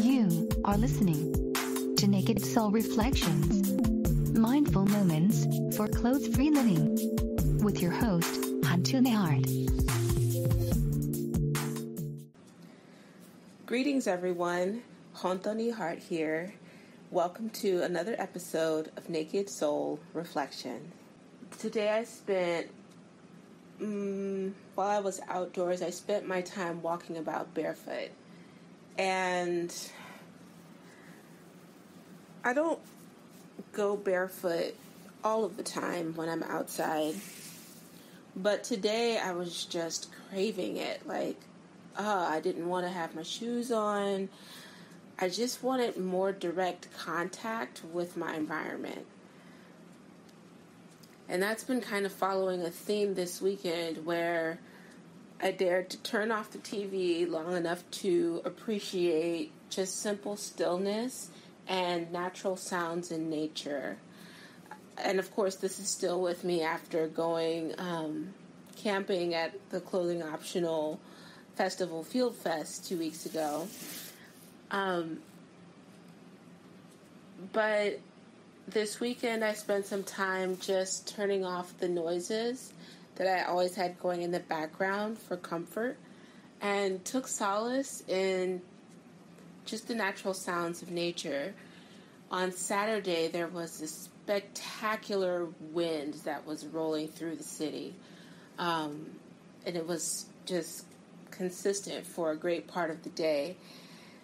You are listening to Naked Soul Reflections, Mindful Moments for Clothes-Free Living, with your host, Hantune Hart. Greetings, everyone. Hantune Hart here. Welcome to another episode of Naked Soul Reflection. Today I spent, while I was outdoors, I spent my time walking about barefoot. And I don't go barefoot all of the time when I'm outside. But today I was just craving it. I didn't want to have my shoes on. I just wanted more direct contact with my environment. And that's been kind of following a theme this weekend where I dared to turn off the TV long enough to appreciate just simple stillness and natural sounds in nature. And of course, this is still with me after going camping at the Clothing Optional Festival Field Fest 2 weeks ago. But this weekend I spent some time just turning off the noises that I always had going in the background for comfort and took solace in just the natural sounds of nature. On Saturday, there was this spectacular wind that was rolling through the city. And it was just consistent for a great part of the day.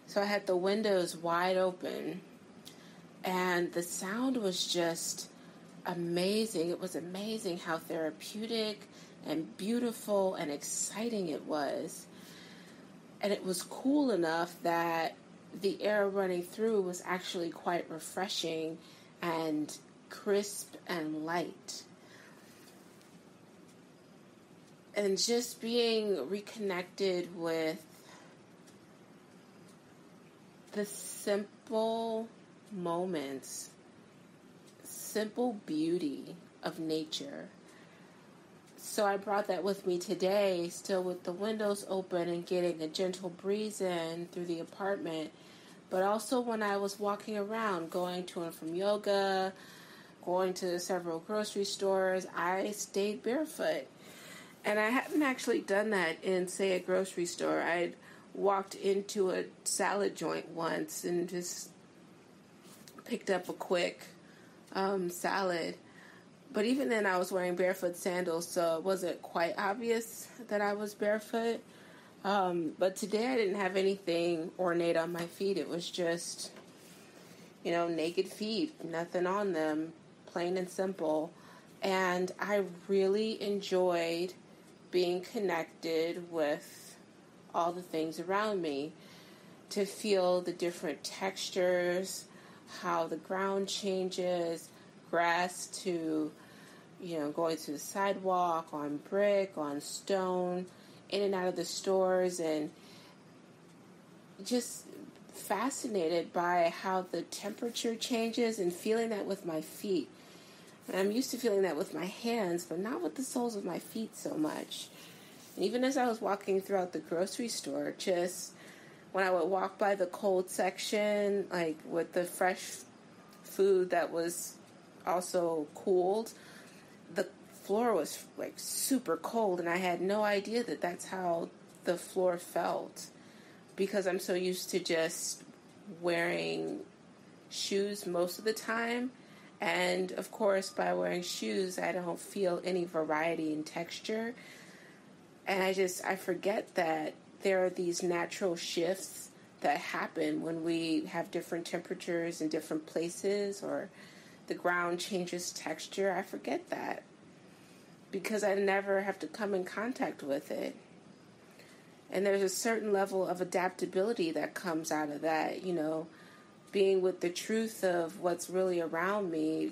So I had the windows wide open, and the sound was just amazing. It was amazing how therapeutic and beautiful and exciting it was. And it was cool enough that the air running through was actually quite refreshing and crisp and light. And just being reconnected with the simple moments, simple beauty of nature. So I brought that with me today, still with the windows open and getting a gentle breeze in through the apartment, but also when I was walking around, going to and from yoga, going to several grocery stores, I stayed barefoot. And I hadn't actually done that in, say, a grocery store. I'd walked into a salad joint once and just picked up a quick salad. But even then I was wearing barefoot sandals, so it wasn't quite obvious that I was barefoot. But today I didn't have anything ornate on my feet. It was just, naked feet, nothing on them, plain and simple. And I really enjoyed being connected with all the things around me, to feel the different textures, how the ground changes, grass to, going to the sidewalk, on brick, on stone, in and out of the stores, and just fascinated by how the temperature changes and feeling that with my feet. And I'm used to feeling that with my hands, but not with the soles of my feet so much. And even as I was walking throughout the grocery store, just when I would walk by the cold section, like with the fresh food that was also cooled, the floor was like super cold, and I had no idea that that's how the floor felt, because I'm so used to just wearing shoes most of the time. And of course, by wearing shoes, I don't feel any variety in texture. And I forget that there are these natural shifts that happen when we have different temperatures in different places, or the ground changes texture. I forget that because I never have to come in contact with it. And there's a certain level of adaptability that comes out of that, being with the truth of what's really around me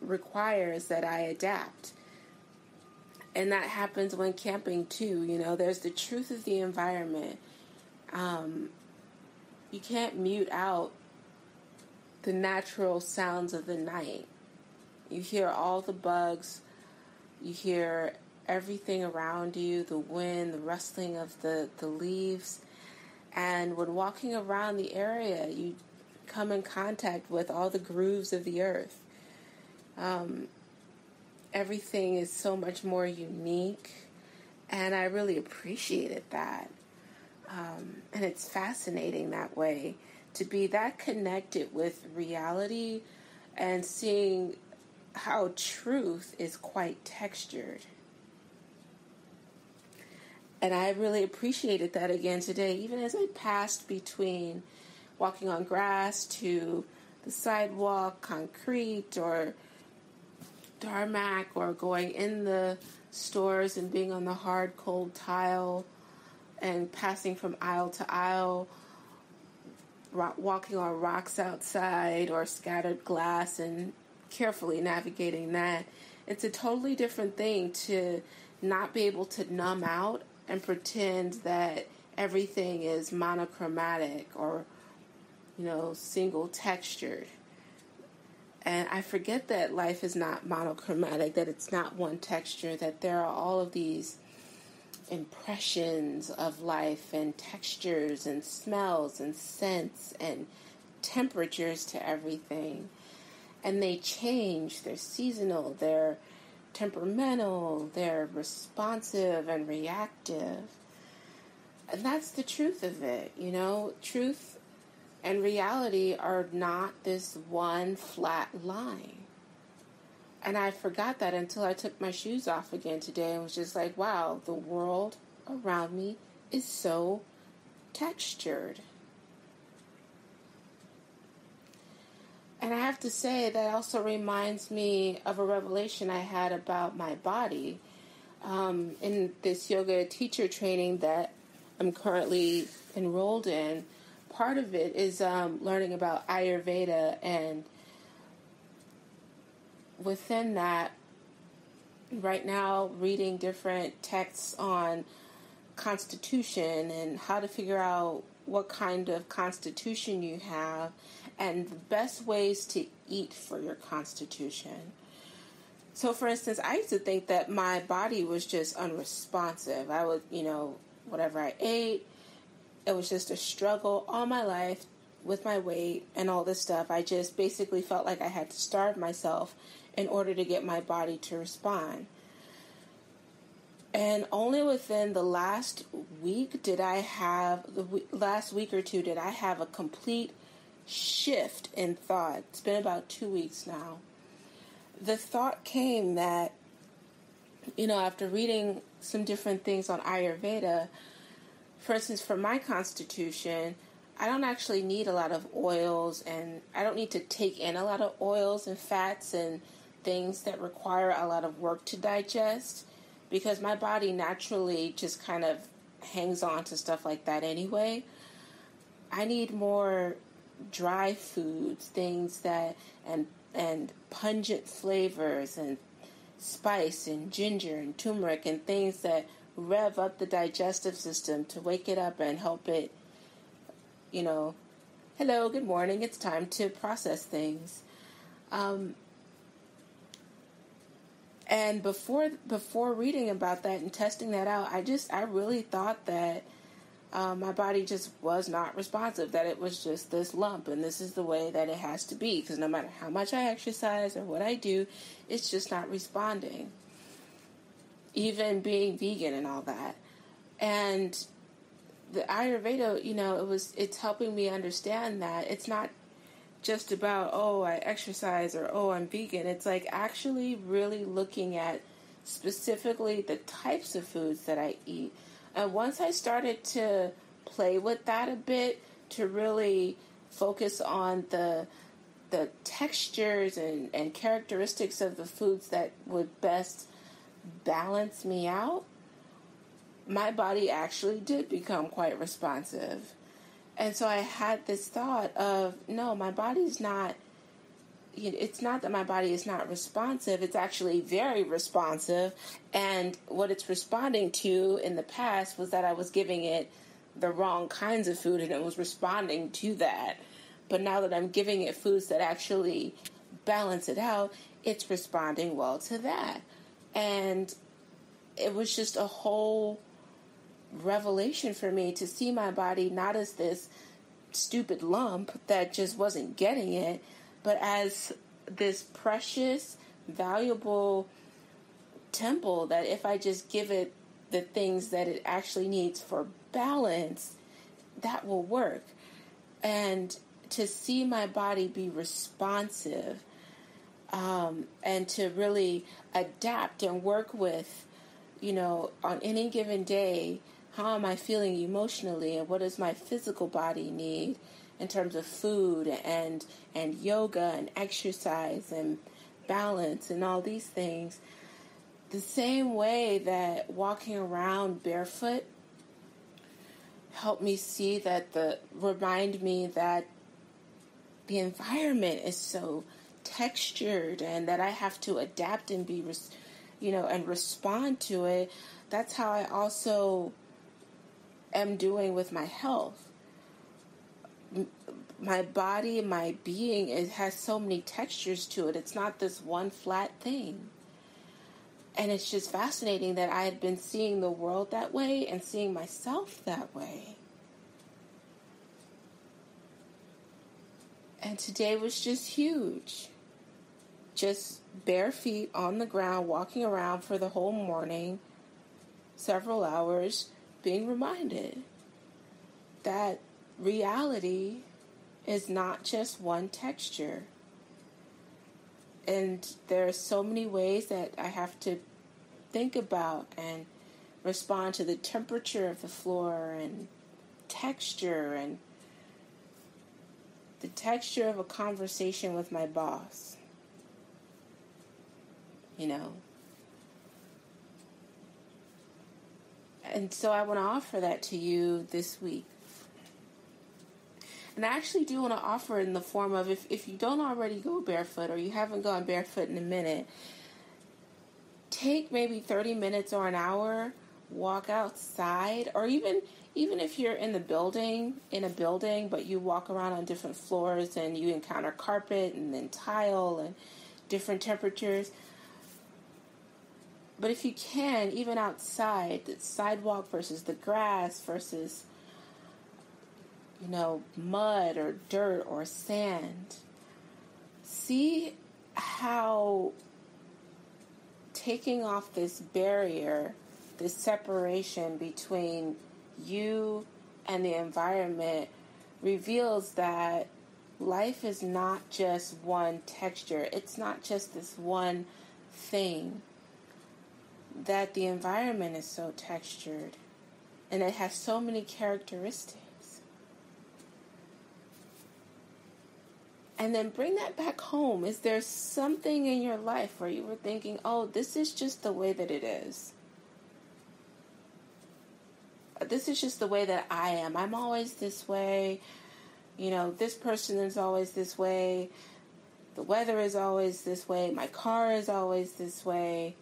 requires that I adapt. And that happens when camping too. There's the truth of the environment. You can't mute out the natural sounds of the night. You hear all the bugs. You hear everything around you, the wind, the rustling of the leaves. And when walking around the area, you come in contact with all the grooves of the earth. Everything is so much more unique, and I really appreciated that. And it's fascinating that way, to be that connected with reality and seeing how truth is quite textured. And I really appreciated that again today, even as I passed between walking on grass to the sidewalk, concrete, or tarmac, or going in the stores and being on the hard, cold tile and passing from aisle to aisle, walking on rocks outside or scattered glass and carefully navigating that. It's a totally different thing to not be able to numb out and pretend that everything is monochromatic or, single textured. And I forget that life is not monochromatic, that it's not one texture, that there are all of these impressions of life and textures and smells and scents and temperatures to everything. And they change, they're seasonal, they're temperamental, they're responsive and reactive. And that's the truth of it, Truth and reality are not this one flat line. And I forgot that until I took my shoes off again today and was just like, wow, the world around me is so textured. And I have to say that also reminds me of a revelation I had about my body in this yoga teacher training that I'm currently enrolled in. Part of it is learning about Ayurveda, and within that, right now, reading different texts on constitution and how to figure out what kind of constitution you have and the best ways to eat for your constitution. So, for instance, I used to think that my body was just unresponsive. I would, whatever I ate, it was just a struggle all my life with my weight and all this stuff. I just basically felt like I had to starve myself in order to get my body to respond. And only within the last week or two, did I have a complete shift in thought. It's been about 2 weeks now. The thought came that, after reading some different things on Ayurveda, for instance, for my constitution, I don't actually need a lot of oils, and I don't need to take in a lot of oils and fats and things that require a lot of work to digest, because my body naturally just kind of hangs on to stuff like that anyway. I need more dry foods, things that, and pungent flavors and spice and ginger and turmeric and things that rev up the digestive system to wake it up and help it, hello, good morning, it's time to process things. And before reading about that and testing that out, I really thought that my body just was not responsive, that it was just this lump, and this is the way that it has to be, because no matter how much I exercise or what I do, it's just not responding. Even being vegan and all that. And the Ayurveda, it's helping me understand that it's not just about, I exercise or, I'm vegan. It's like actually really looking at specifically the types of foods that I eat. And once I started to play with that a bit, to really focus on the textures and characteristics of the foods that would best balance me out, my body actually did become quite responsive. And so I had this thought of, no, my body's not, it's not that my body is not responsive, it's actually very responsive. And what it's responding to in the past was that I was giving it the wrong kinds of food and it was responding to that. But now that I'm giving it foods that actually balance it out, it's responding well to that. And it was just a whole revelation for me to see my body not as this stupid lump that just wasn't getting it, but as this precious, valuable temple that if I just give it the things that it actually needs for balance, that will work. And to see my body be responsive, and to really adapt and work with, on any given day, how am I feeling emotionally and what does my physical body need in terms of food and yoga and exercise and balance and all these things. The same way that walking around barefoot helped me see remind me that the environment is so textured and that I have to adapt and be, and respond to it. That's how I also am doing with my health. My body, my being, it has so many textures to it. It's not this one flat thing. And it's just fascinating that I had been seeing the world that way and seeing myself that way. And today was just huge. Just bare feet on the ground, walking around for the whole morning, several hours, being reminded that reality is not just one texture. And there are so many ways that I have to think about and respond to the temperature of the floor and texture and the texture of a conversation with my boss. And so I want to offer that to you this week. And I actually do want to offer it in the form of, if you don't already go barefoot or you haven't gone barefoot in a minute, take maybe 30 minutes or an hour, walk outside, or even if you're in a building, but you walk around on different floors and you encounter carpet and then tile and different temperatures. But if you can, even outside, the sidewalk versus the grass versus, mud or dirt or sand, see how taking off this barrier, this separation between you and the environment reveals that life is not just one texture. It's not just this one thing. That the environment is so textured and it has so many characteristics. And then bring that back home. Is there something in your life where you were thinking, oh, this is just the way that it is? This is just the way that I am. I'm always this way. This person is always this way. The weather is always this way. My car is always this way.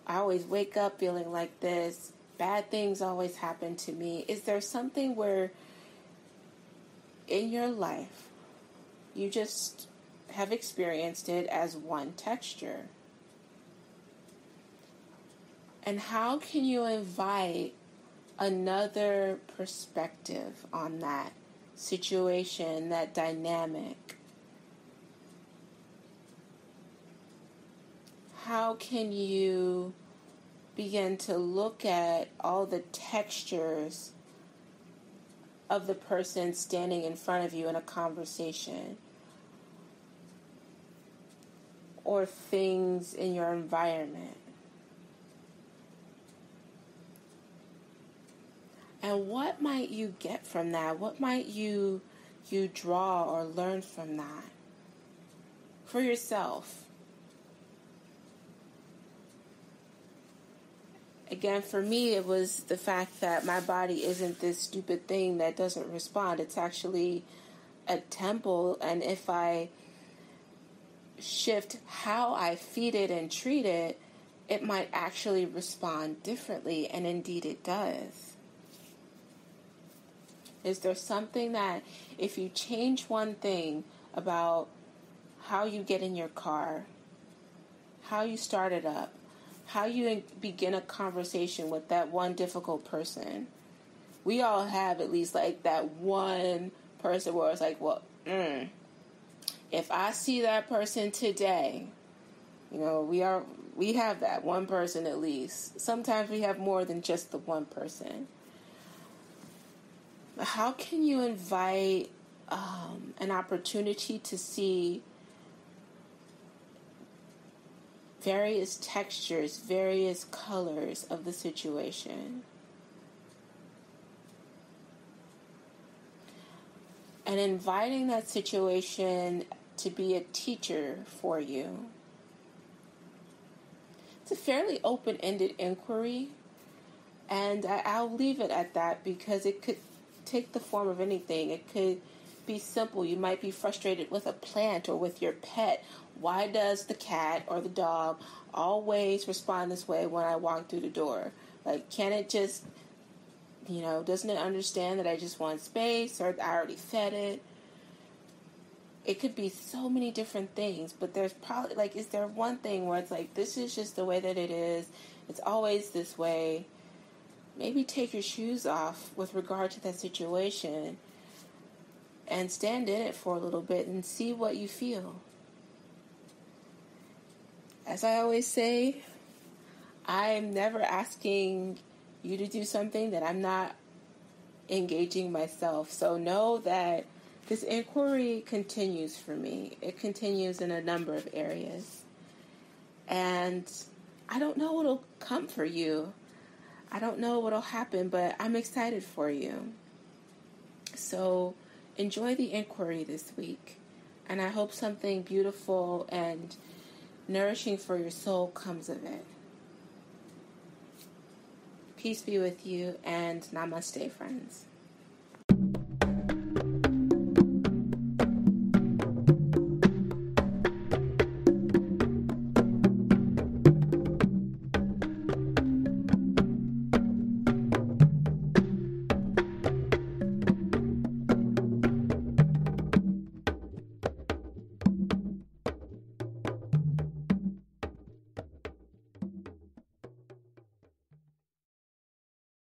I always wake up feeling like this. Bad things always happen to me. Is there something where in your life you just have experienced it as one texture? And how can you invite another perspective on that situation, that dynamic? How can you begin to look at all the textures of the person standing in front of you in a conversation or things in your environment? And what might you get from that? What might you draw or learn from that for yourself? Again, for me, it was the fact that my body isn't this stupid thing that doesn't respond. It's actually a temple, and if I shift how I feed it and treat it, it might actually respond differently, and indeed it does. Is there something that if you change one thing about how you get in your car, how you start it up, how you begin a conversation with that one difficult person. We all have at least like that one person where it's like, well, if I see that person today, you know, we have that one person at least. Sometimes we have more than just the one person. How can you invite an opportunity to see various textures, various colors of the situation? And inviting that situation to be a teacher for you. It's a fairly open-ended inquiry, and I'll leave it at that because it could take the form of anything. It could be simple. You might be frustrated with a plant or with your pet. Why does the cat or the dog always respond this way when I walk through the door? Like, can it just, you know, doesn't it understand that I just want space or I already fed it? It could be so many different things, but there's probably, like, is there one thing where it's like, this is just the way that it is. It's always this way. Maybe take your shoes off with regard to that situation and stand in it for a little bit and see what you feel. As I always say, I'm never asking you to do something that I'm not engaging myself. So know that this inquiry continues for me. It continues in a number of areas. And I don't know what'll come for you. I don't know what'll happen, but I'm excited for you. So enjoy the inquiry this week. And I hope something beautiful and nourishing for your soul comes of it. Peace be with you, and namaste, friends.